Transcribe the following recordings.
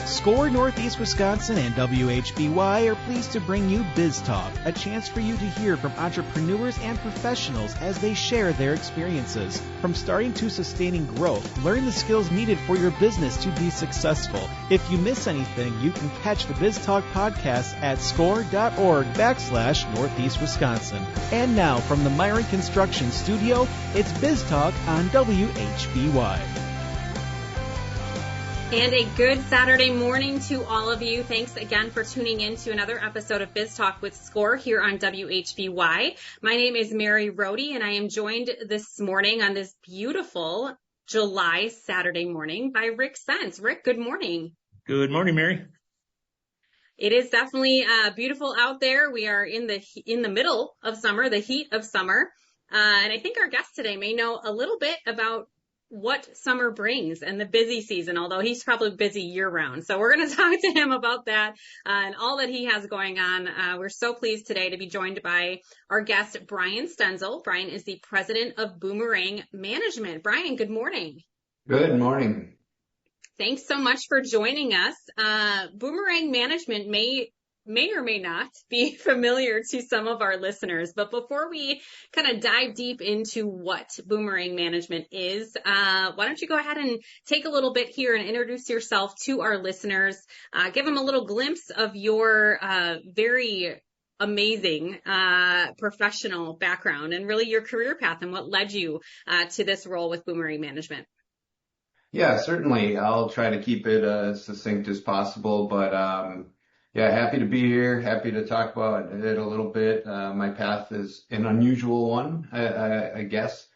SCORE Northeast Wisconsin and WHBY are pleased to bring you Biz Talk, a chance for you to hear from entrepreneurs and professionals as they share their experiences. From starting to sustaining growth, learn the skills needed for your business to be successful. If you miss anything, you can catch the Biz Talk podcast at score.org/Northeast Wisconsin. And now from the Myron Construction Studio, it's Biz Talk on WHBY. And a good Saturday morning to all of you. Thanks again for tuning in to another episode of Biz Talk with SCORE here on WHBY. My name is Mary Rhode, and I am joined this morning on this beautiful July Saturday morning by Rick Sense. Rick, good morning. Good morning, Mary. It is definitely beautiful out there. We are in the middle of summer, the heat of summer. And I think our guest today may know a little bit about what summer brings and the busy season, although he's probably busy year round. So we're going to talk to him about that and all that he has going on. We're so pleased today to be joined by our guest, Brian Stenzel. Brian is the president of Boomerang Management. Brian, good morning. Good morning. Thanks so much for joining us. Boomerang Management may or may not be familiar to some of our listeners. But before we kind of dive deep into what Boomerang Management is, why don't you go ahead and take a little bit here and introduce yourself to our listeners, give them a little glimpse of your very amazing professional background and really your career path and what led you to this role with Boomerang Management. Yeah, certainly. I'll try to keep it as succinct as possible, but yeah, happy to be here. Happy to talk about it a little bit. My path is an unusual one, I guess.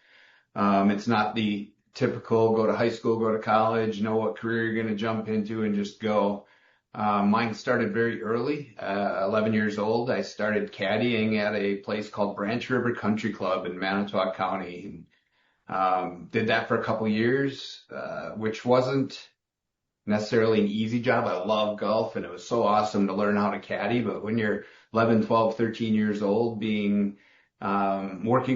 It's not the typical go to high school, go to college, know what career you're going to jump into and just go. Mine started very early, 11 years old. I started caddying at a place called Branch River Country Club in Manitowoc County. Did that for a couple years, which wasn't necessarily an easy job. I love golf and it was so awesome to learn how to caddy. But when you're 11, 12, 13 years old, working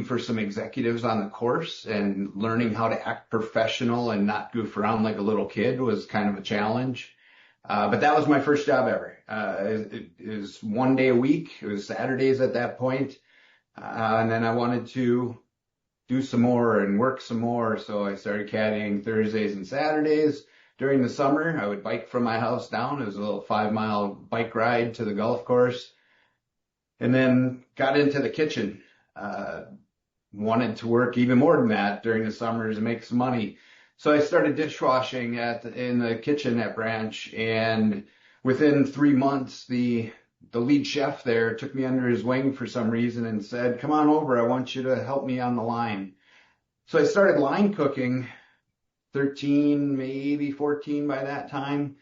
for some executives on the course and learning how to act professional and not goof around like a little kid was kind of a challenge. But that was my first job ever. It was one day a week. It was Saturdays at that point. And then I wanted to do some more and work some more. So I started caddying Thursdays and Saturdays. During the summer, I would bike from my house down. It was a little 5-mile bike ride to the golf course. And then got into the kitchen. Wanted to work even more than that during the summers and make some money. So I started dishwashing in the kitchen at Branch. And within 3 months, the lead chef there took me under his wing for some reason and said, "Come on over. I want you to help me on the line." So I started line cooking. 13, maybe 14 by that time.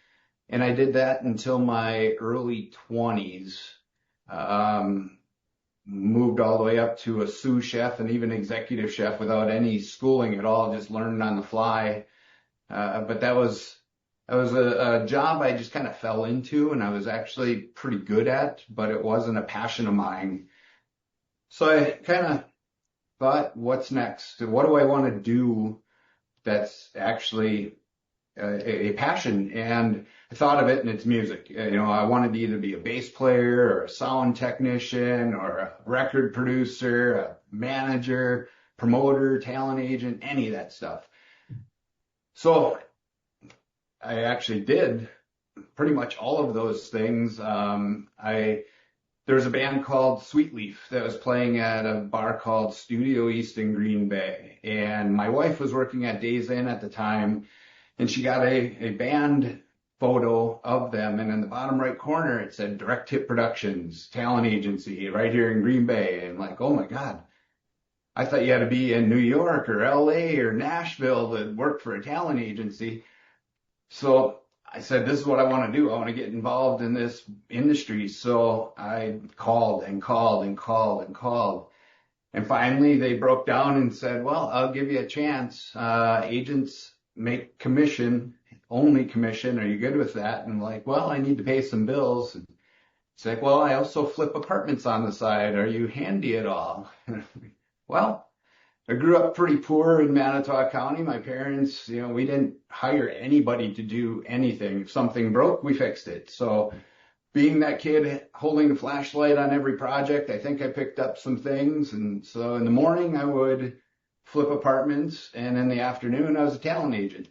And I did that until my early 20s. Moved all the way up to a sous chef and even executive chef without any schooling at all, just learned on the fly. But that was a job I just kind of fell into and I was actually pretty good at, but it wasn't a passion of mine. So I kind of thought, what's next? What do I want to do that's actually a passion? And I thought of it, and it's music. I wanted to either be a bass player or a sound technician or a record producer, a manager, promoter, talent agent, any of that stuff. So I actually did pretty much all of those things. There was a band called Sweet Leaf that was playing at a bar called Studio East in Green Bay. And my wife was working at Days Inn at the time, and she got a band photo of them. And in the bottom right corner, it said Direct Hit Productions, talent agency right here in Green Bay. And like, oh my God, I thought you had to be in New York or LA or Nashville to work for a talent agency. So I said, this is what I want to do. I want to get involved in this industry. So I called and called and called and called. And finally they broke down and said, well, I'll give you a chance. Agents make commission, only commission. Are you good with that? And I'm like, well, I need to pay some bills. And it's like, well, I also flip apartments on the side. Are you handy at all? Well, I grew up pretty poor in Manitowoc County. My parents, we didn't hire anybody to do anything. If something broke, we fixed it. So being that kid holding a flashlight on every project, I think I picked up some things. And so in the morning, I would flip apartments, and in the afternoon, I was a talent agent.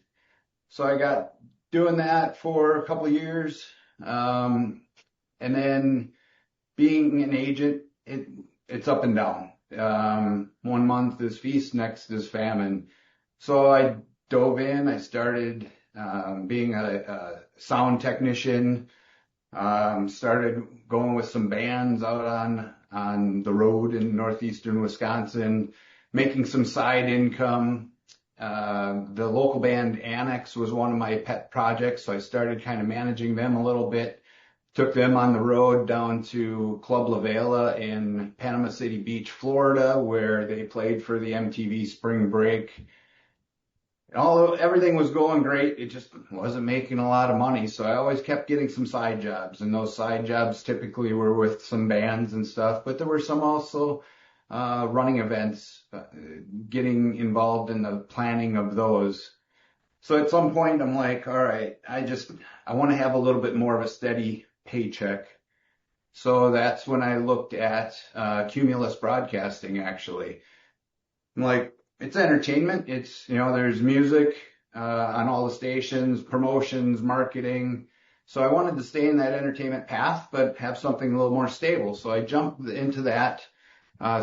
So I got doing that for a couple of years. And then being an agent, it's up and down. 1 month is feast, next is famine. So I dove in. I started being a sound technician. Started going with some bands out on the road in northeastern Wisconsin, making some side income. The local band Annex was one of my pet projects, so I started kind of managing them a little bit. Took them on the road down to Club La Vela in Panama City Beach, Florida, where they played for the MTV Spring Break. And although everything was going great, it just wasn't making a lot of money. So I always kept getting some side jobs, and those side jobs typically were with some bands and stuff, but there were some also running events, getting involved in the planning of those. So at some point I'm like, all right, I want to have a little bit more of a steady paycheck. So that's when I looked at Cumulus Broadcasting, actually. I'm like, it's entertainment. It's, there's music on all the stations, promotions, marketing. So I wanted to stay in that entertainment path, but have something a little more stable. So I jumped into that,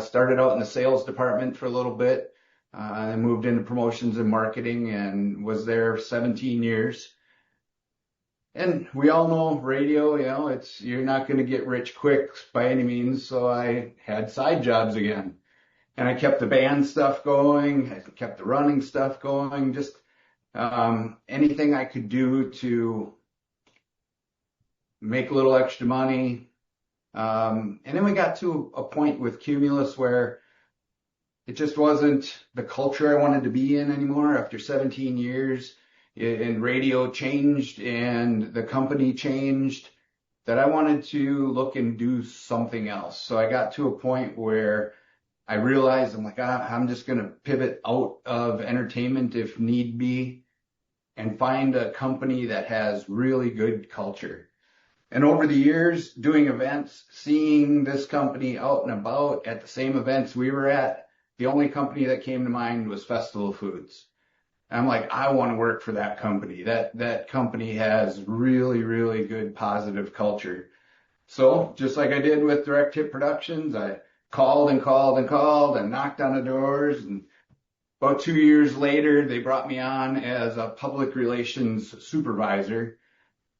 started out in the sales department for a little bit, and moved into promotions and marketing, and was there 17 years. And we all know radio, you're not going to get rich quick by any means. So I had side jobs again, and I kept the band stuff going. I kept the running stuff going, just, anything I could do to make a little extra money. And then we got to a point with Cumulus where it just wasn't the culture I wanted to be in anymore. After 17 years, and radio changed and the company changed, that I wanted to look and do something else. So I got to a point where I realized I'm like, I'm just going to pivot out of entertainment if need be and find a company that has really good culture. And over the years, doing events, seeing this company out and about at the same events we were at, the only company that came to mind was Festival Foods. I'm like, I want to work for that company. That company has really, really good positive culture. So just like I did with Direct Hit Productions, I called and called and called and knocked on the doors. And about 2 years later, they brought me on as a public relations supervisor.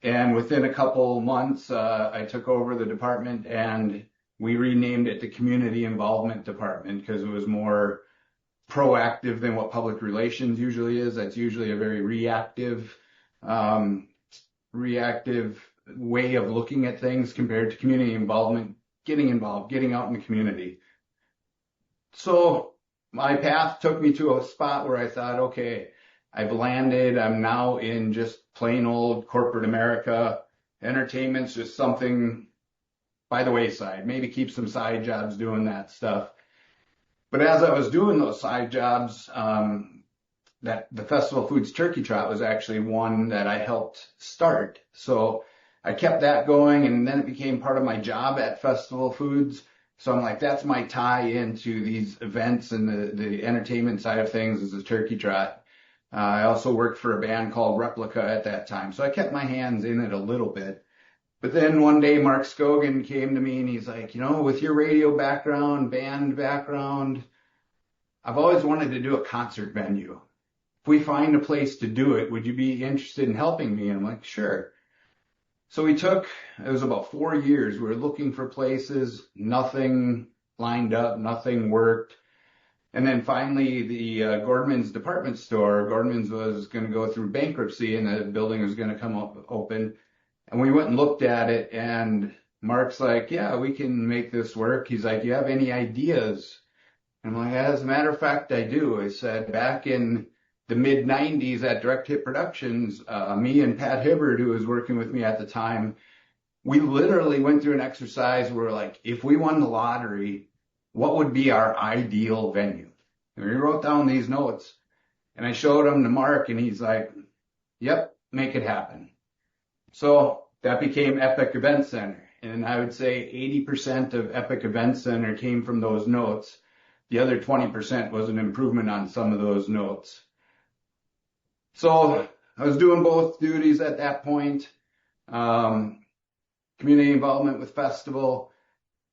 And within a couple months, I took over the department, and we renamed it the Community Involvement Department because it was more proactive than what public relations usually is. That's usually a very reactive way of looking at things compared to community involvement, getting involved, getting out in the community. So my path took me to a spot where I thought, okay, I've landed. I'm now in just plain old corporate America. Entertainment's just something by the wayside. Maybe keep some side jobs doing that stuff. But as I was doing those side jobs, that the Festival Foods Turkey Trot was actually one that I helped start. So I kept that going, and then it became part of my job at Festival Foods. So I'm like, that's my tie into these events and the entertainment side of things is the Turkey Trot. I also worked for a band called Replica at that time. So I kept my hands in it a little bit. But then one day Mark Scogan came to me and he's like, with your radio background, band background, I've always wanted to do a concert venue. If we find a place to do it, would you be interested in helping me? And I'm like, sure. So it was about 4 years. We were looking for places, nothing lined up, nothing worked. And then finally the Gordman's department store, Gordman's was going to go through bankruptcy and the building was going to come open. And we went and looked at it, and Mark's like, yeah, we can make this work. He's like, you have any ideas? And I'm like, as a matter of fact, I do. I said, back in the mid-90s at Direct Hit Productions, me and Pat Hibbard, who was working with me at the time, we literally went through an exercise where we're like, if we won the lottery, what would be our ideal venue? And we wrote down these notes, and I showed them to Mark, and he's like, yep, make it happen. So that became Epic Event Center. And I would say 80% of Epic Event Center came from those notes. The other 20% was an improvement on some of those notes. So I was doing both duties at that point. Community involvement with festival,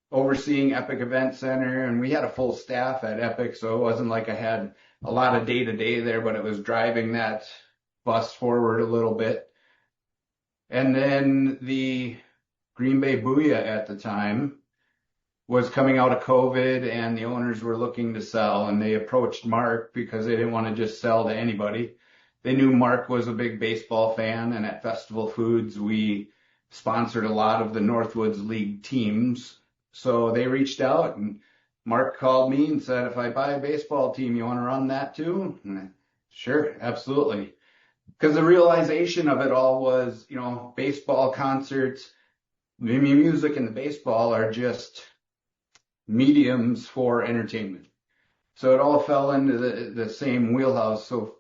overseeing Epic Event Center, and we had a full staff at Epic, so it wasn't like I had a lot of day-to-day there, but it was driving that bus forward a little bit. And then the Green Bay Booyah at the time was coming out of COVID, and the owners were looking to sell, and they approached Mark because they didn't want to just sell to anybody. They knew Mark was a big baseball fan, and at Festival Foods, we sponsored a lot of the Northwoods League teams. So they reached out, and Mark called me and said, if I buy a baseball team, you want to run that too? And I, sure, absolutely. Because the realization of it all was, you know, baseball concerts, the music and the baseball are just mediums for entertainment. So it all fell into the same wheelhouse. So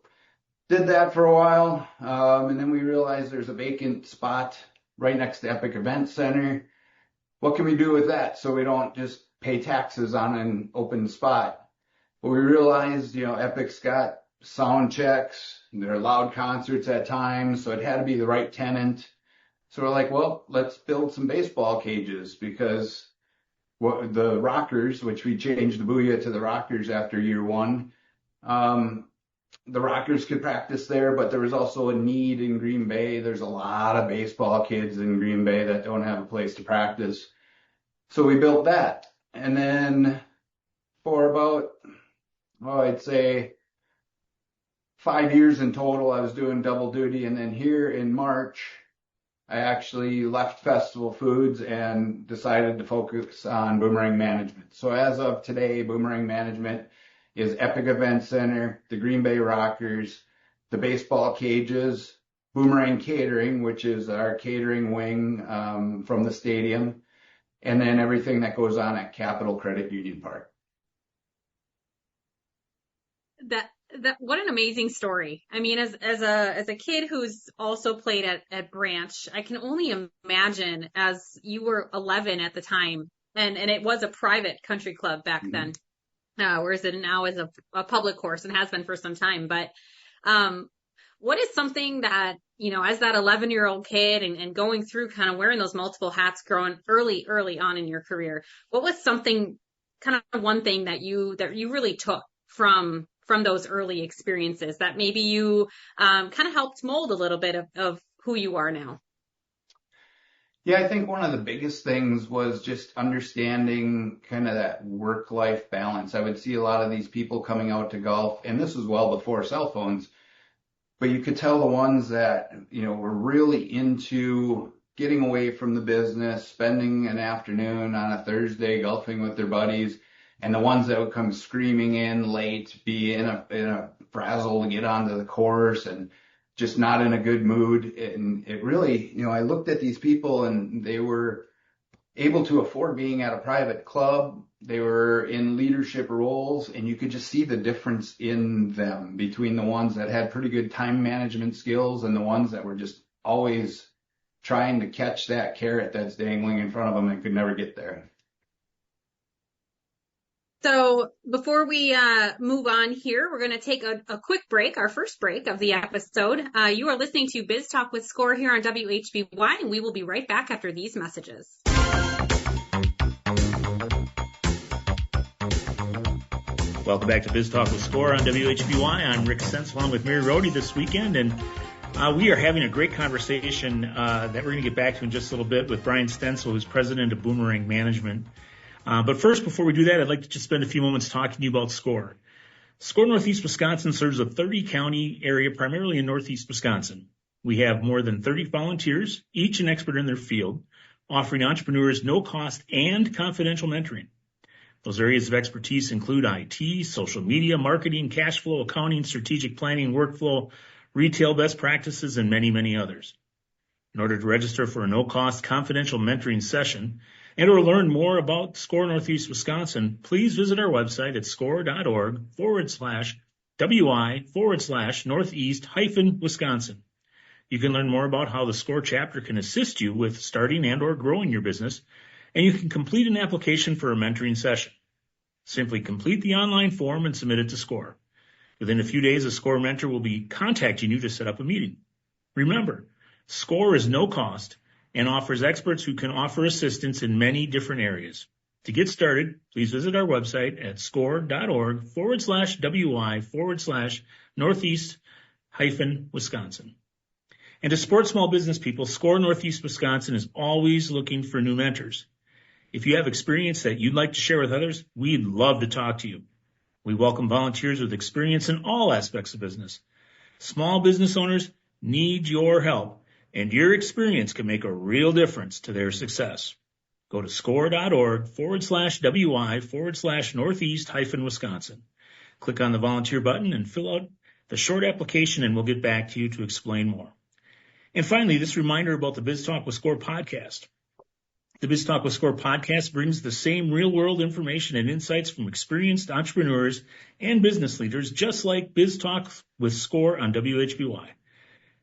did that for a while, and then we realized there's a vacant spot right next to Epic Event Center. What can we do with that so we don't just pay taxes on an open spot? But we realized, you know, Epic's got sound checks, there are loud concerts at times, so it had to be the right tenant. So we're like, well, let's build some baseball cages, because the Rockers, which we changed the Booyah to the Rockers after year one, the Rockers could practice there, but there was also a need in Green Bay. There's a lot of baseball kids in Green Bay that don't have a place to practice. So we built that. And then for about, I'd say 5 years in total, I was doing double duty. And then here in March, I actually left Festival Foods and decided to focus on Boomerang Management. So as of today, Boomerang Management is Epic Event Center, the Green Bay Rockers, the baseball cages, Boomerang Catering, which is our catering wing from the stadium, and then everything that goes on at Capital Credit Union Park. That what an amazing story. I mean, as a kid who's also played at Branch, I can only imagine, as you were 11 at the time, and it was a private country club back then. Whereas it now is a public course and has been for some time. But what is something that, you know, as that 11-year-old kid and going through kind of wearing those multiple hats growing early on in your career, what was something, kind of one thing that you really took from those early experiences that maybe you kind of helped mold a little bit of who you are now? Yeah, I think one of the biggest things was just understanding kind of that work-life balance. I would see a lot of these people coming out to golf, and this was well before cell phones, but you could tell the ones that, you know, were really into getting away from the business, spending an afternoon on a Thursday golfing with their buddies, and the ones that would come screaming in late, be in a frazzle to get onto the course and just not in a good mood. And it really, you know, I looked at these people and they were able to afford being at a private club. They were in leadership roles, and you could just see the difference in them between the ones that had pretty good time management skills and the ones that were just always trying to catch that carrot that's dangling in front of them and could never get there. So before we move on here, we're going to take a quick break, our first break of the episode. You are listening to Biz Talk with Score here on WHBY, and we will be right back after these messages. Welcome back to Biz Talk with Score on WHBY. I'm Rick Stenzel along with Mary Rhode this weekend, and we are having a great conversation that we're going to get back to in just a little bit with Brian Stenzel, who's president of Boomerang Management. But first, before we do that, I'd like to just spend a few moments talking to you about SCORE. SCORE Northeast Wisconsin serves a 30-county area, primarily in Northeast Wisconsin. We have more than 30 volunteers, each an expert in their field, offering entrepreneurs no-cost and confidential mentoring. Those areas of expertise include IT, social media, marketing, cash flow, accounting, strategic planning, workflow, retail best practices, and many, many others. In order to register for a no-cost confidential mentoring session, and or learn more about SCORE Northeast Wisconsin, please visit our website at score.org/WI/Northeast-Wisconsin. You can learn more about how the SCORE chapter can assist you with starting and or growing your business, and you can complete an application for a mentoring session. Simply complete the online form and submit it to SCORE. Within a few days, a SCORE mentor will be contacting you to set up a meeting. Remember, SCORE is no cost and offers experts who can offer assistance in many different areas. To get started, please visit our website at score.org/WI/Northeast-Wisconsin. And to support small business people, SCORE Northeast Wisconsin is always looking for new mentors. If you have experience that you'd like to share with others, we'd love to talk to you. We welcome volunteers with experience in all aspects of business. Small business owners need your help, and your experience can make a real difference to their success. Go to score.org/WI/Northeast-Wisconsin. Click on the volunteer button and fill out the short application, and we'll get back to you to explain more. And finally, this reminder about the Biz Talk with SCORE podcast. The Biz Talk with SCORE podcast brings the same real-world information and insights from experienced entrepreneurs and business leaders, just like Biz Talk with SCORE on WHBY.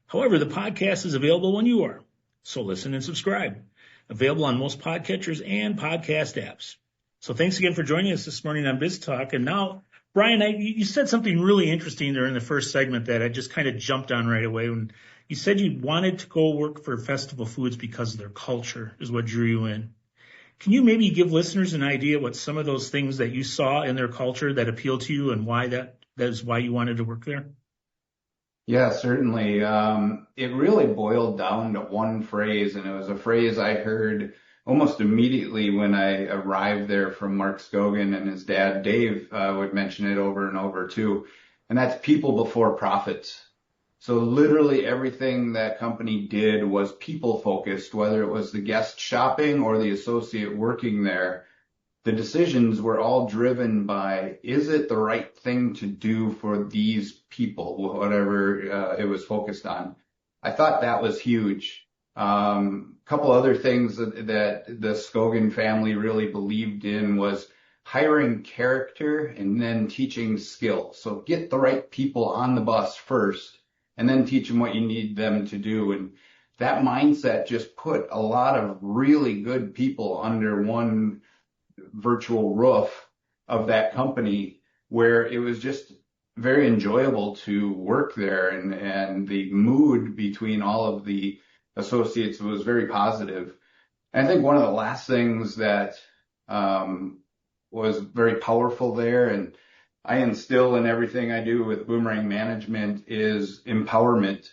However, the podcast is available when you are, so listen and subscribe. Available on most podcatchers and podcast apps. So thanks again for joining us this morning on Biz Talk. And now, Brian, you said something really interesting there in the first segment that I just kind of jumped on right away. When you said you wanted to go work for Festival Foods because of their culture is what drew you in. Can you maybe give listeners an idea what some of those things that you saw in their culture that appealed to you and why that is why you wanted to work there? Yeah, certainly. It really boiled down to one phrase, and it was a phrase I heard almost immediately when I arrived there from Mark Scogan, and his dad, Dave, would mention it over and over too. And that's people before profits. So literally everything that company did was people focused, whether it was the guest shopping or the associate working there. The decisions were all driven by, is it the right thing to do for these people, whatever it was focused on. I thought that was huge. Couple other things that the Scogan family really believed in was hiring character and then teaching skill. So get the right people on the bus first and then teach them what you need them to do. And that mindset just put a lot of really good people under one virtual roof of that company, where it was just very enjoyable to work there, and the mood between all of the associates was very positive. And I think one of the last things that was very powerful there, and I instill in everything I do with Boomerang Management, is empowerment.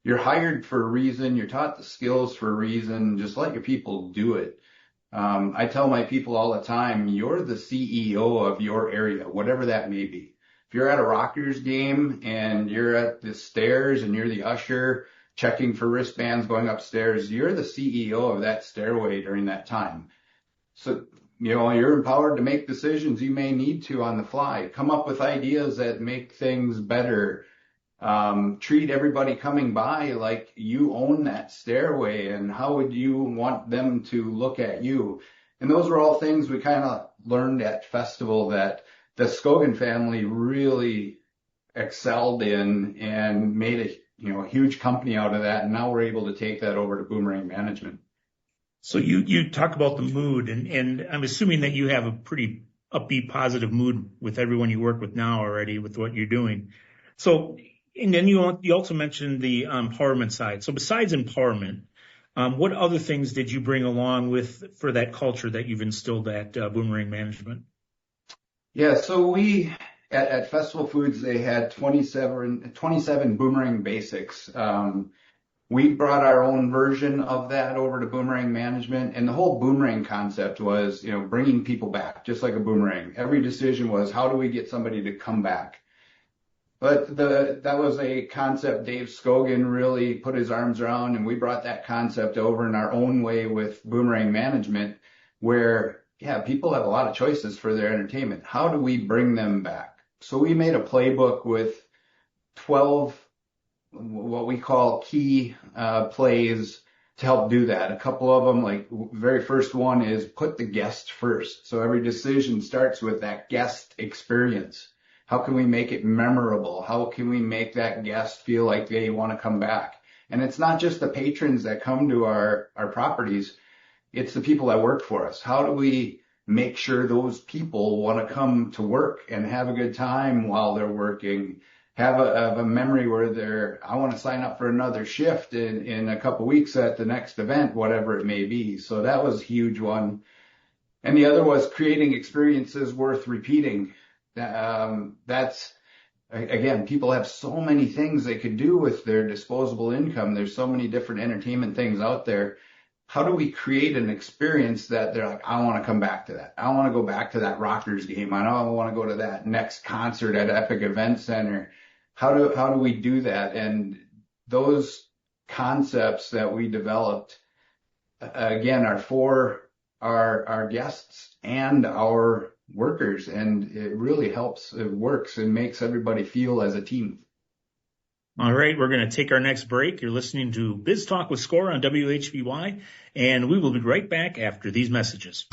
You're hired for a reason. You're taught the skills for a reason. Just let your people do it. I tell my people all the time, you're the CEO of your area, whatever that may be. If you're at a Rockers game and you're at the stairs and you're the usher checking for wristbands going upstairs, you're the CEO of that stairway during that time. So, you're empowered to make decisions you may need to on the fly. Come up with ideas that make things better. Treat everybody coming by like you own that stairway, and how would you want them to look at you? And those were all things we kind of learned at Festival that the Scogan family really excelled in and made a huge company out of that. And now we're able to take that over to Boomerang Management. So you talk about the mood, and I'm assuming that you have a pretty upbeat, positive mood with everyone you work with now already with what you're doing. So, and then you also mentioned the empowerment side. So besides empowerment, what other things did you bring along for that culture that you've instilled at Boomerang Management? Yeah, so we at Festival Foods, they had 27 Boomerang Basics. We brought our own version of that over to Boomerang Management, and the whole boomerang concept was, bringing people back, just like a boomerang. Every decision was, how do we get somebody to come back? But that was a concept Dave Scogan really put his arms around, and we brought that concept over in our own way with Boomerang Management, where, people have a lot of choices for their entertainment. How do we bring them back? So we made a playbook with 12 what we call key plays to help do that. A couple of them, like very first one is put the guest first. So every decision starts with that guest experience. How can we make it memorable? How can we make that guest feel like they want to come back? And it's not just the patrons that come to our properties. It's the people that work for us. How do we make sure those people want to come to work and have a good time while they're working? Have a memory where I want to sign up for another shift in a couple weeks at the next event, whatever it may be. So that was a huge one. And the other was creating experiences worth repeating. That's, again, people have so many things they could do with their disposable income. There's so many different entertainment things out there. How do we create an experience that they're like, I want to come back to that. I want to go back to that Rockers game. I want to go to that next concert at Epic Event Center. How do we do that? And those concepts that we developed, again, are for our guests and our workers. And it really helps. It works and makes everybody feel as a team. All right, we're going to take our next break. You're listening to Biz Talk with Score on WHBY, and we will be right back after these messages.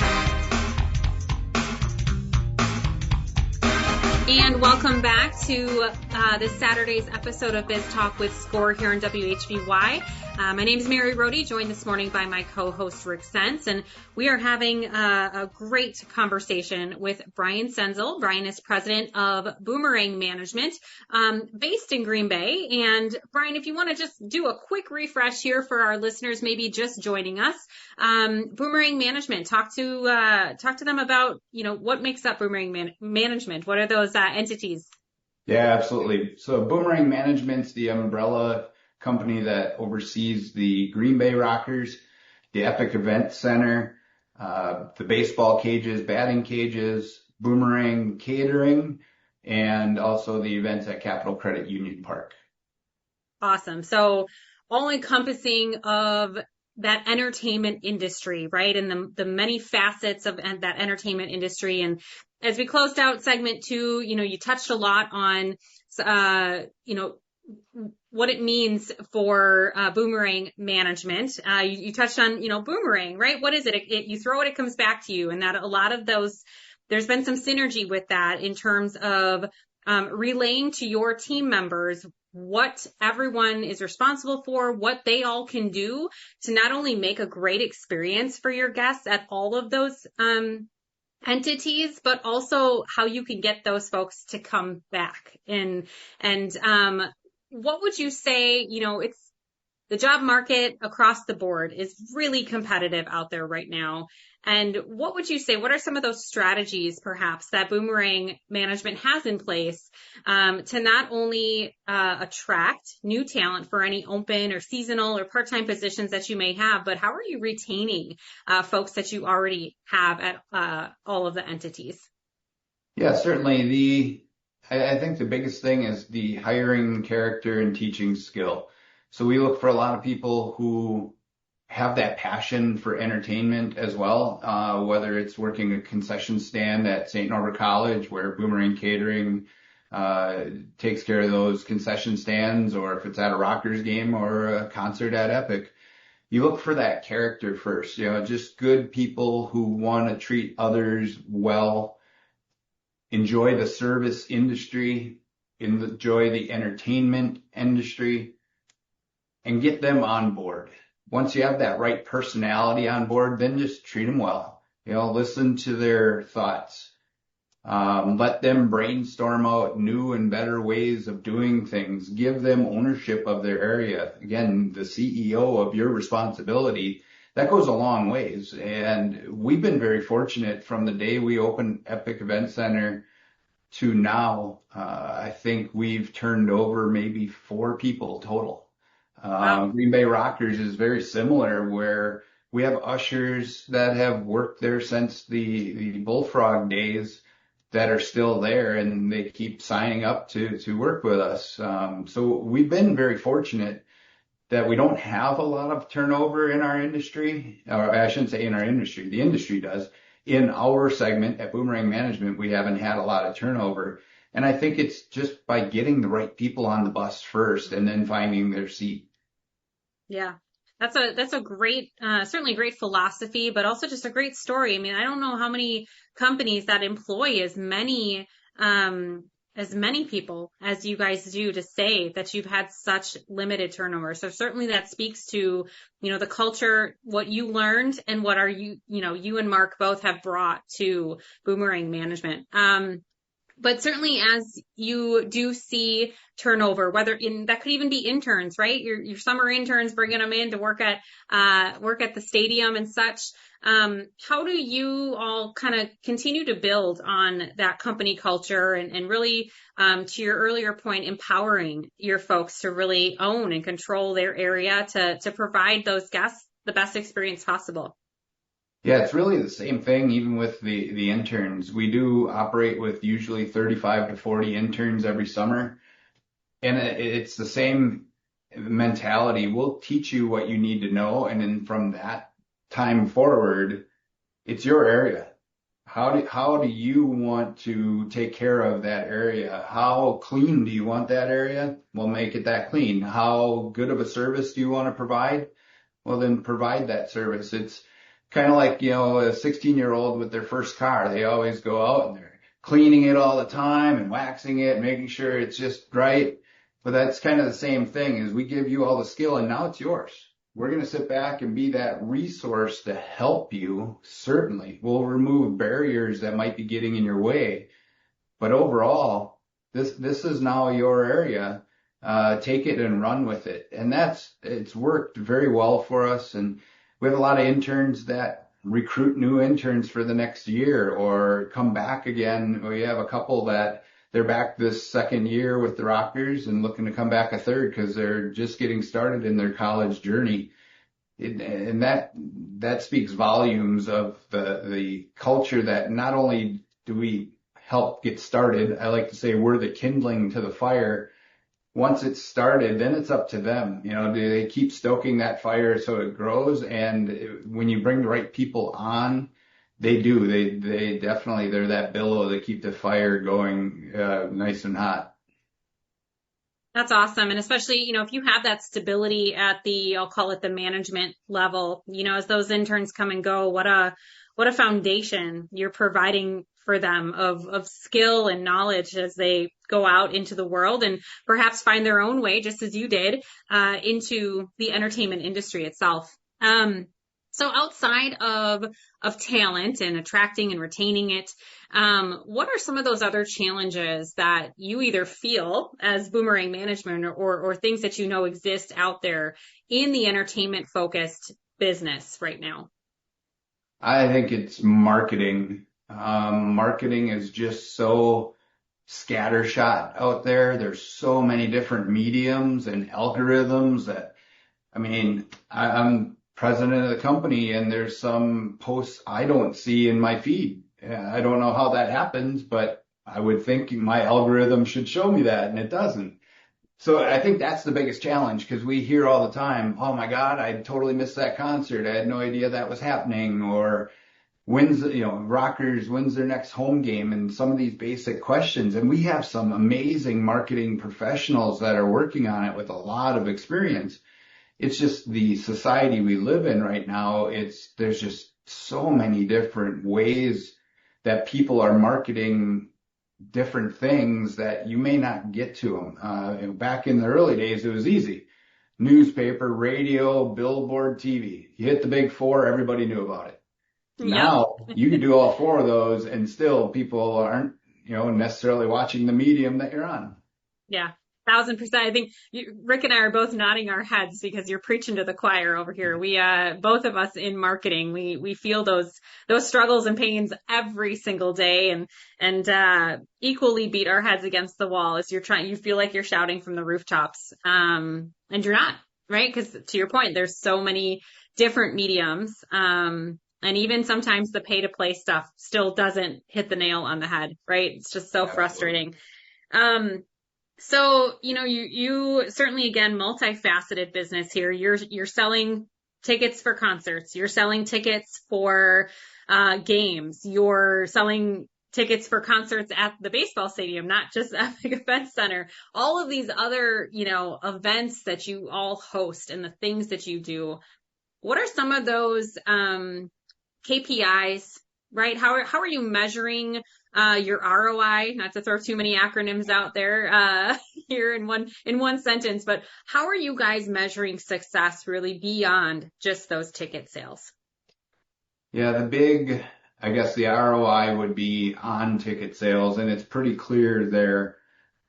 And welcome back to this Saturday's episode of Biz Talk with Score here on WHBY. My name is Mary Rhode, joined this morning by my co-host Rick Sense, and we are having a great conversation with Brian Stenzel. Brian is president of Boomerang Management, based in Green Bay. And Brian, if you want to just do a quick refresh here for our listeners, maybe just joining us, Boomerang Management, talk to them about, what makes up Boomerang Management. What are those entities? Yeah, absolutely. So Boomerang Management's the umbrella company that oversees the Green Bay Rockers, the Epic Event Center, the baseball cages, batting cages, Boomerang Catering, and also the events at Capital Credit Union Park. Awesome. So all encompassing of that entertainment industry, right? And the many facets of that entertainment industry. And as we closed out segment 2, you touched a lot on, what it means for Boomerang Management. You touched on, Boomerang, right? What is it? You throw it, it comes back to you. And that a lot of those, there's been some synergy with that in terms of relaying to your team members what everyone is responsible for, what they all can do to not only make a great experience for your guests at all of those entities, but also how you can get those folks to come back. And what would you say, it's the job market across the board is really competitive out there right now. And what would you say, what are some of those strategies perhaps that Boomerang Management has in place to not only attract new talent for any open or seasonal or part-time positions that you may have, but how are you retaining folks that you already have at all of the entities? Yeah, certainly. I think the biggest thing is the hiring character and teaching skill. So we look for a lot of people who have that passion for entertainment as well, whether it's working a concession stand at St. Norbert College where Boomerang Catering takes care of those concession stands, or if it's at a Rockers game or a concert at Epic. You look for that character first, just good people who want to treat others well, enjoy the service industry, enjoy the entertainment industry, and get them on board. Once you have that right personality on board, then just treat them well. Listen to their thoughts. Let them brainstorm out new and better ways of doing things. Give them ownership of their area. Again, the CEO of your responsibility, that goes a long ways. And we've been very fortunate from the day we opened Epic Event Center to now. I think we've turned over maybe 4 people total. Wow. Green Bay Rockers is very similar, where we have ushers that have worked there since the Bullfrog days that are still there, and they keep signing up to work with us. So we've been very fortunate that we don't have a lot of turnover in our industry, or I shouldn't say in our industry, the industry does. In our segment at Boomerang Management, we haven't had a lot of turnover. And I think it's just by getting the right people on the bus first and then finding their seat. Yeah. That's a great, certainly a great philosophy, but also just a great story. I mean, I don't know how many companies that employ as many people as you guys do to say that you've had such limited turnover. So certainly that speaks to, the culture, what you learned and what you and Mark both have brought to Boomerang Management. But certainly as you do see turnover, that could even be interns, right? Your summer interns, bringing them in to work at the stadium and such. How do you all kind of continue to build on that company culture and really, to your earlier point, empowering your folks to really own and control their area to provide those guests the best experience possible? Yeah, it's really the same thing, even with the interns. We do operate with usually 35 to 40 interns every summer. And it's the same mentality. We'll teach you what you need to know. And then from that time forward, it's your area. How do you want to take care of that area? How clean do you want that area? We'll make it that clean. How good of a service do you want to provide? Well, then provide that service. It's kind of like, a 16-year-old with their first car. They always go out and they're cleaning it all the time and waxing it, making sure it's just right. But that's kind of the same thing, is we give you all the skill and now it's yours. We're going to sit back and be that resource to help you. Certainly, we'll remove barriers that might be getting in your way. But overall, this is now your area. Take it and run with it. And it's worked very well for us. And we have a lot of interns that recruit new interns for the next year or come back again. We have a couple that they're back this second year with the Rockers and looking to come back a third because they're just getting started in their college journey. And that speaks volumes of the culture that not only do we help get started, I like to say we're the kindling to the fire. Once it's started, then it's up to them. Do they keep stoking that fire so it grows? And when you bring the right people on, they do. They definitely, they're that billow that keep the fire going nice and hot. That's awesome. And especially, if you have that stability at I'll call it the management level, as those interns come and go, what a foundation you're providing for them of skill and knowledge as they go out into the world and perhaps find their own way, just as you did, into the entertainment industry itself. So outside of talent and attracting and retaining it, what are some of those other challenges that you either feel as Boomerang Management or things that exist out there in the entertainment focused business right now? I think it's marketing. Marketing is just so scattershot out there. There's so many different mediums and algorithms that, I'm president of the company and there's some posts I don't see in my feed. I don't know how that happens, but I would think my algorithm should show me that, and it doesn't. So I think that's the biggest challenge, because we hear all the time, oh my God, I totally missed that concert. I had no idea that was happening. Or Rockers wins their next home game, and some of these basic questions. And we have some amazing marketing professionals that are working on it with a lot of experience. It's just the society we live in right now. There's just so many different ways that people are marketing different things that you may not get to them. Back in the early days, it was easy. Newspaper, radio, billboard, TV. You hit the big four, everybody knew about it. Yep. Now you can do all four of those and still people aren't, necessarily watching the medium that you're on. Yeah. 1,000%. I think Rick and I are both nodding our heads because you're preaching to the choir over here. We, both of us in marketing, we feel those struggles and pains every single day and equally beat our heads against the wall as you feel like you're shouting from the rooftops. And you're not, right? Because to your point, there's so many different mediums. And even sometimes the pay to play stuff still doesn't hit the nail on the head, right? It's just so frustrating. So, you certainly, again, multifaceted business here. You're selling tickets for concerts. You're selling tickets for games. You're selling tickets for concerts at the baseball stadium, not just Epic Event Center, all of these other, events that you all host and the things that you do. What are some of those KPIs, right? How are you measuring your ROI? Not to throw too many acronyms out there here in one sentence, but how are you guys measuring success really beyond just those ticket sales? Yeah, the ROI would be on ticket sales, and it's pretty clear there.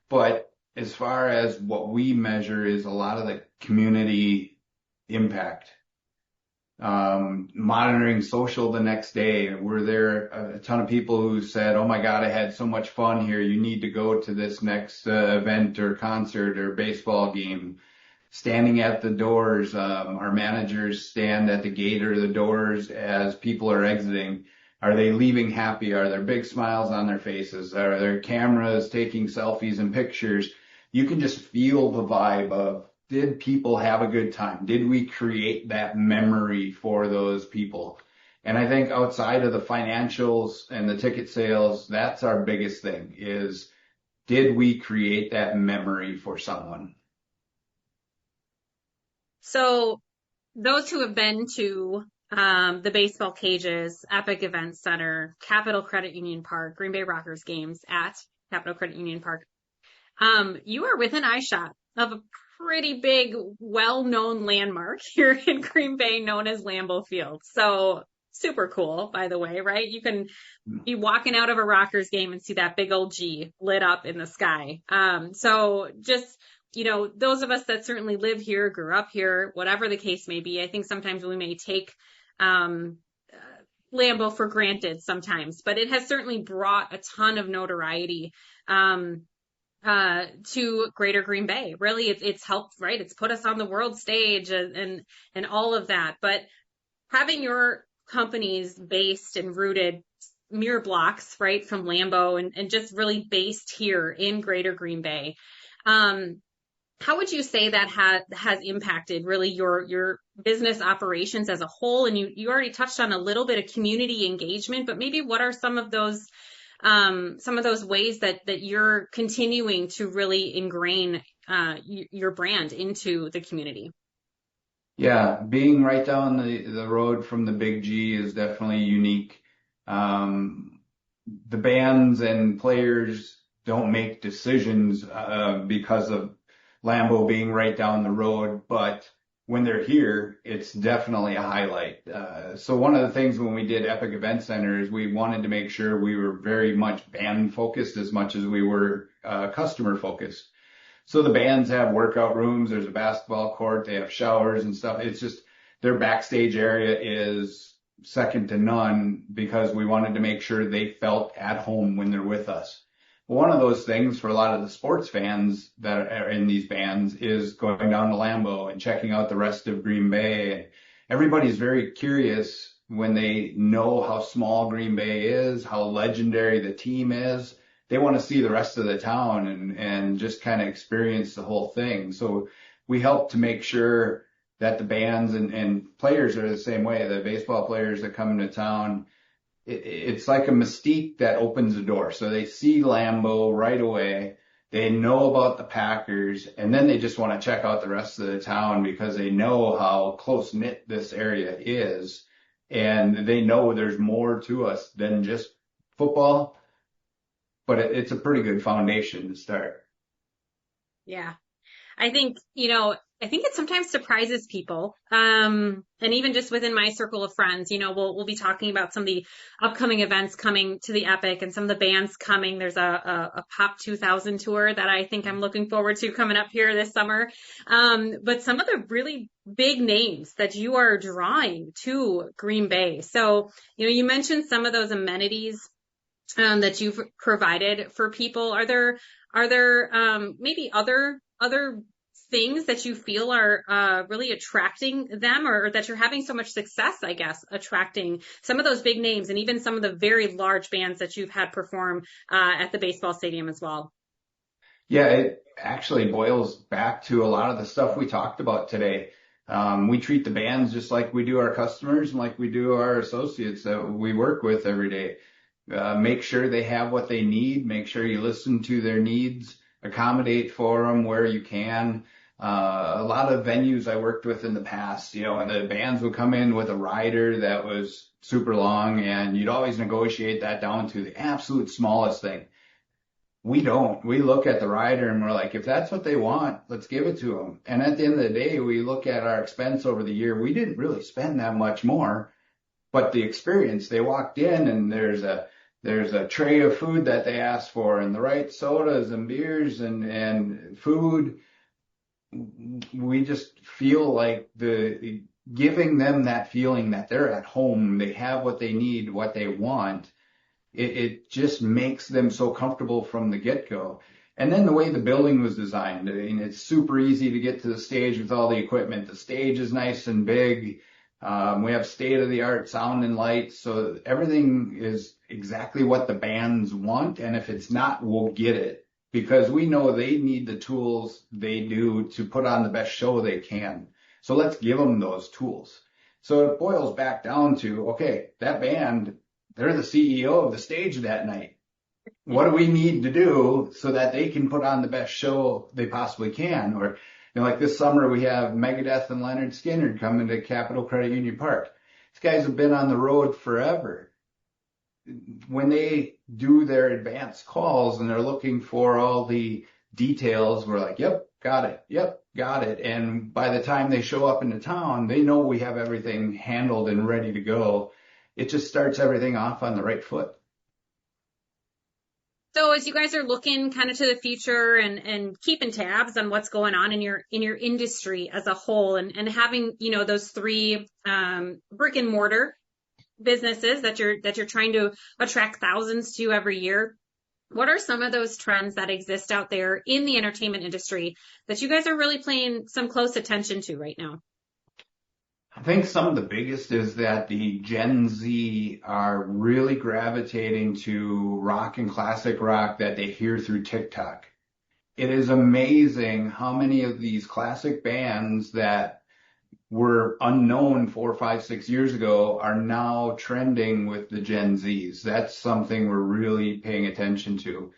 But as far as what we measure is a lot of the community impact. Monitoring social the next day. Were there a ton of people who said, "Oh my God, I had so much fun here. You need to go to this next event or concert or baseball game." Standing at the doors, our managers stand at the gate or the doors as people are exiting. Are they leaving happy? Are there big smiles on their faces? Are there cameras taking selfies and pictures? You can just feel the vibe of, did people have a good time? Did we create that memory for those people? And I think outside of the financials and the ticket sales, that's our biggest thing is, did we create that memory for someone? So those who have been to the baseball cages, Epic Event Center, Capital Credit Union Park, Green Bay Rockers games at Capital Credit Union Park, you are within eyeshot of a pretty big, well-known landmark here in Green Bay known as Lambeau Field. So super cool, by the way, right? You can be walking out of a Rockers game and see that big old G lit up in the sky. So just, those of us that certainly live here, grew up here, whatever the case may be, I think sometimes we may take Lambeau for granted sometimes, but it has certainly brought a ton of notoriety to Greater Green Bay. Really, it's helped, right? It's put us on the world stage and all of that. But having your companies based and rooted mere blocks, right, from Lambeau and just really based here in Greater Green Bay, how would you say that has impacted really your business operations as a whole? And you already touched on a little bit of community engagement, but maybe what are some of those ways that you're continuing to really ingrain your brand into the community? Yeah, being right down the road from the Big G is definitely unique. The bands and players don't make decisions because of Lambeau being right down the road, but when they're here, it's definitely a highlight. So one of the things when we did Epic Event Center is we wanted to make sure we were very much band focused as much as we were customer focused. So the bands have workout rooms, there's a basketball court, they have showers and stuff. It's just their backstage area is second to none because we wanted to make sure they felt at home when they're with us. One of those things for a lot of the sports fans that are in these bands is going down to Lambeau and checking out the rest of Green Bay. And everybody's very curious when they know how small Green Bay is, how legendary the team is. They want to see the rest of the town and just kind of experience the whole thing. So we help to make sure that the bands and players are the same way. The baseball players that come into town, it's like a mystique that opens the door. So they see Lambeau right away. They know about the Packers, and then they just want to check out the rest of the town because they know how close-knit this area is. And they know there's more to us than just football, but it's a pretty good foundation to start. Yeah. I think it sometimes surprises people. And even just within my circle of friends, we'll be talking about some of the upcoming events coming to the Epic and some of the bands coming. There's a Pop 2000 tour that I think I'm looking forward to coming up here this summer. But some of the really big names that you are drawing to Green Bay. So, you mentioned some of those amenities that you've provided for people. Are there maybe other things that you feel are really attracting them, or that you're having so much success, I guess, attracting some of those big names and even some of the very large bands that you've had perform at the baseball stadium as well? Yeah, it actually boils back to a lot of the stuff we talked about today. We treat the bands just like we do our customers and like we do our associates that we work with every day. make sure they have what they need, make sure you listen to their needs, accommodate for them where you can. A lot of venues I worked with in the past, and the bands would come in with a rider that was super long, and you'd always negotiate that down to the absolute smallest thing. We don't. We look at the rider and we're like, if that's what they want, let's give it to them. And at the end of the day, we look at our expense over the year. We didn't really spend that much more, but the experience, they walked in and there's a tray of food that they asked for and the right sodas and beers and food. We just feel like giving them that feeling that they're at home, they have what they need, what they want. It just makes them so comfortable from the get-go. And then the way the building was designed, I mean, it's super easy to get to the stage with all the equipment. The stage is nice and big. We have state-of-the-art sound and lights, so everything is exactly what the bands want. And if it's not, we'll get it, because we know they need the tools they do to put on the best show they can. So let's give them those tools. So it boils back down to, okay, that band, they're the CEO of the stage that night. What do we need to do so that they can put on the best show they possibly can? Or, like this summer, we have Megadeth and Leonard Skinner coming to Capital Credit Union Park. These guys have been on the road forever. When they do their advanced calls and they're looking for all the details, we're like, yep, got it. Yep, got it. And by the time they show up into town, they know we have everything handled and ready to go. It just starts everything off on the right foot. So as you guys are looking kind of to the future and keeping tabs on what's going on in your industry as a whole, and having, those three brick and mortar businesses that you're trying to attract thousands to every year, what are some of those trends that exist out there in the entertainment industry that you guys are really paying some close attention to right now? I think some of the biggest is that the Gen Z are really gravitating to rock and classic rock that they hear through TikTok. It is amazing how many of these classic bands that were unknown 4, 5, 6 years ago are now trending with the Gen Zs. That's something we're really paying attention to.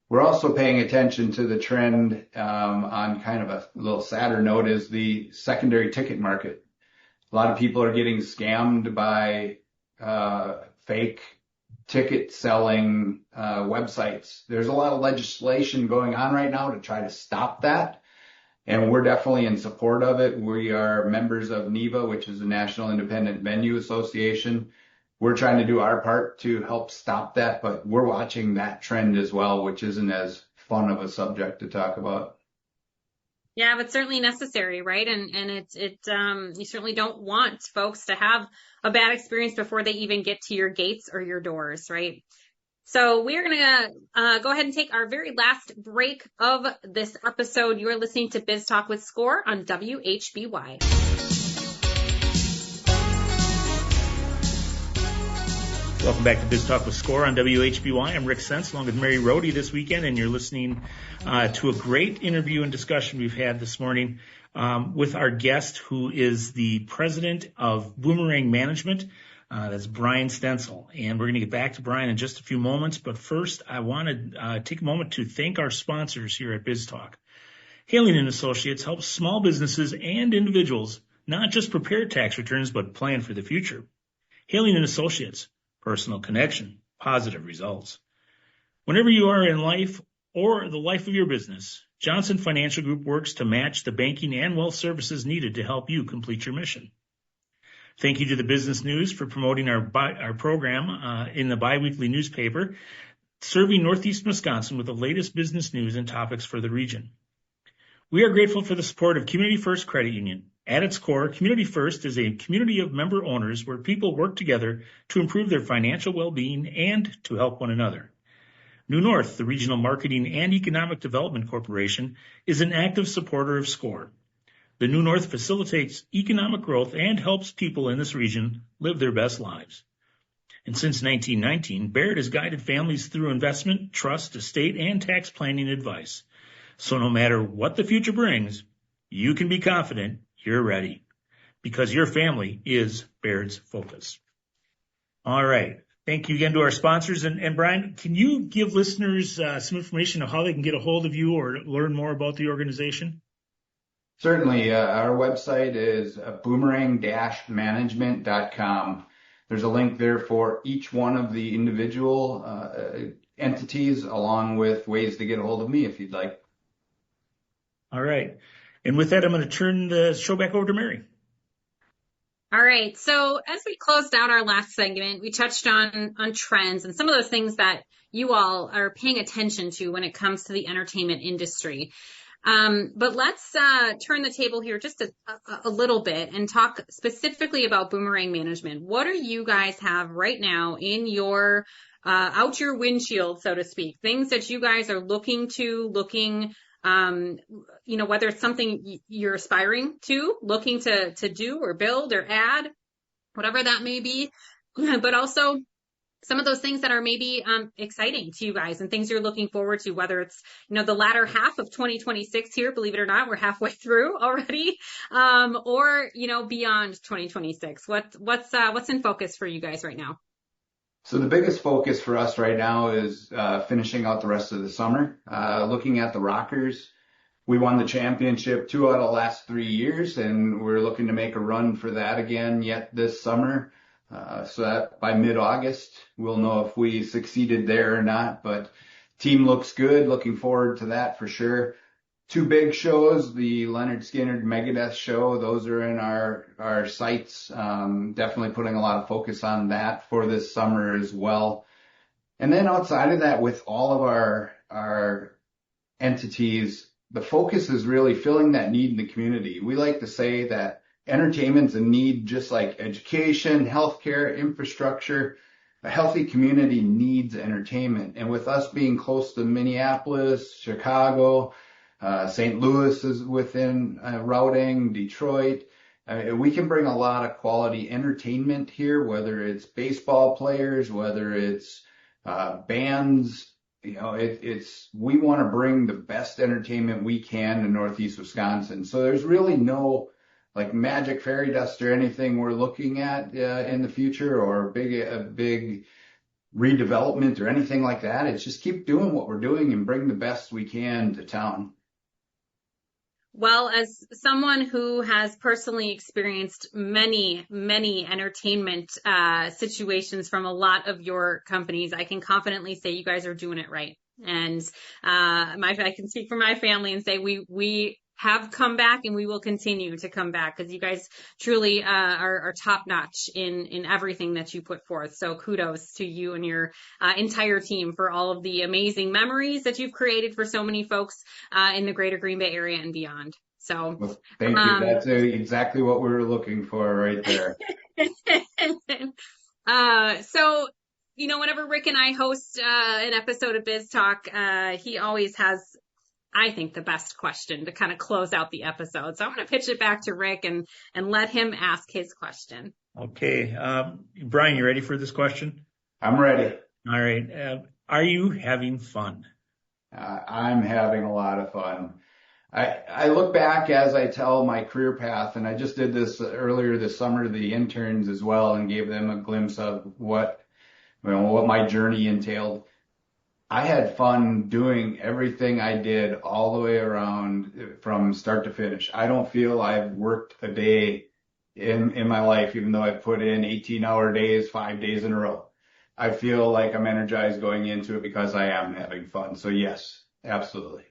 We're also paying attention to the trend on kind of a little sadder note is the secondary ticket market. A lot of people are getting scammed by fake ticket selling websites. There's a lot of legislation going on right now to try to stop that, and we're definitely in support of it. We are members of NIVA, which is the National Independent Venue Association. We're trying to do our part to help stop that, but we're watching that trend as well, which isn't as fun of a subject to talk about. Yeah, but certainly necessary, right? And you certainly don't want folks to have a bad experience before they even get to your gates or your doors, right? So we're going to go ahead and take our very last break of this episode. You're listening to Biz Talk with Score on WHBY. Welcome back to Biz Talk with Score on WHBY. I'm Rick Stenzel along with Mary Rhode this weekend, and you're listening to a great interview and discussion we've had this morning with our guest, who is the president of Boomerang Management. That's Brian Stenzel. And we're going to get back to Brian in just a few moments. But first, I want to take a moment to thank our sponsors here at Biz Talk. Haling & Associates helps small businesses and individuals not just prepare tax returns, but plan for the future. Haling & Associates. Personal connection, positive results. Whenever you are in life or the life of your business, Johnson Financial Group works to match the banking and wealth services needed to help you complete your mission. Thank you to the Business News for promoting our program in the biweekly newspaper, serving Northeast Wisconsin with the latest business news and topics for the region. We are grateful for the support of Community First Credit Union. At its core, Community First is a community of member owners where people work together to improve their financial well-being and to help one another. New North, the Regional Marketing and Economic Development Corporation, is an active supporter of SCORE. The New North facilitates economic growth and helps people in this region live their best lives. And since 1919, Baird has guided families through investment, trust, estate, and tax planning advice. So no matter what the future brings, you can be confident you're ready, because your family is Baird's focus. All right. Thank you again to our sponsors. And Brian, can you give listeners some information on how they can get a hold of you or learn more about the organization? Certainly. Our website is boomerang-management.com. There's a link there for each one of the individual entities, along with ways to get a hold of me if you'd like. All right. And with that, I'm going to turn the show back over to Mary. All right. So as we closed out our last segment, we touched on trends and some of those things that you all are paying attention to when it comes to the entertainment industry. But let's turn the table here just a little bit and talk specifically about Boomerang Management. What do you guys have right now in your out your windshield, so to speak? Things that you guys are looking, whether it's something you're aspiring to, looking to do or build or add, whatever that may be, but also some of those things that are maybe exciting to you guys and things you're looking forward to, whether it's, the latter half of 2026 here, believe it or not, we're halfway through already, or, beyond 2026. What's in focus for you guys right now? So the biggest focus for us right now is finishing out the rest of the summer. Looking at the Rockers, we won the championship 2 out of the last 3 years, and we're looking to make a run for that again yet this summer. So that by mid-August, we'll know if we succeeded there or not. But team looks good. Looking forward to that for sure. 2 big shows, the Leonard Skinner Megadeth show. Those are in our sights. Definitely putting a lot of focus on that for this summer as well. And then outside of that, with all of our entities, the focus is really filling that need in the community. We like to say that entertainment's a need just like education, healthcare, infrastructure. A healthy community needs entertainment. And with us being close to Minneapolis, Chicago, St. Louis is within routing, Detroit. We can bring a lot of quality entertainment here, whether it's baseball players, whether it's bands. We want to bring the best entertainment we can to Northeast Wisconsin. So there's really no like magic fairy dust or anything we're looking at in the future, or a big redevelopment or anything like that. It's just keep doing what we're doing and bring the best we can to town. Well, as someone who has personally experienced many, many entertainment situations from a lot of your companies, I can confidently say you guys are doing it right. And I can speak for my family and say we have come back and we will continue to come back because you guys truly are top notch in everything that you put forth. So kudos to you and your entire team for all of the amazing memories that you've created for so many folks in the greater Green Bay area and beyond. So well, thank you. That's exactly what we were looking for right there. So, whenever Rick and I host an episode of Biz Talk, he always has, I think, the best question to kind of close out the episode. So I'm going to pitch it back to Rick and let him ask his question. Okay. Brian, you ready for this question? I'm ready. All right. Are you having fun? I'm having a lot of fun. I look back as I tell my career path, and I just did this earlier this summer to the interns as well and gave them a glimpse of what my journey entailed. I had fun doing everything I did all the way around from start to finish. I don't feel I've worked a day in my life, even though I've put in 18-hour days, 5 days in a row. I feel like I'm energized going into it because I am having fun. So yes, absolutely.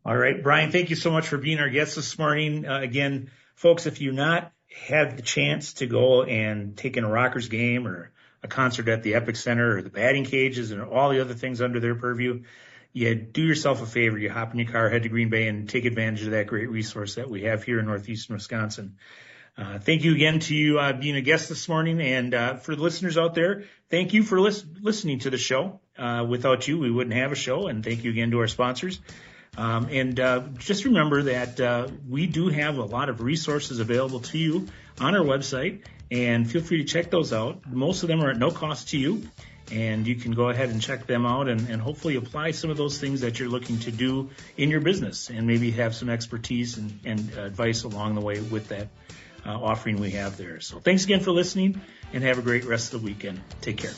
All right, Brian, thank you so much for being our guest this morning. Again, folks, if you've not had the chance to go and take in a Rockers game or a concert at the Epic Center or the batting cages and all the other things under their purview, you do yourself a favor. You hop in your car, head to Green Bay, and take advantage of that great resource that we have here in northeastern Wisconsin. Thank you again to you being a guest this morning. And for the listeners out there, thank you for listening to the show. Without you, we wouldn't have a show. And thank you again to our sponsors. Just remember that we do have a lot of resources available to you on our website, and feel free to check those out. Most of them are at no cost to you, and you can go ahead and check them out and hopefully apply some of those things that you're looking to do in your business and maybe have some expertise and advice along the way with that. offering we have there. So thanks again for listening, and have a great rest of the weekend. Take care.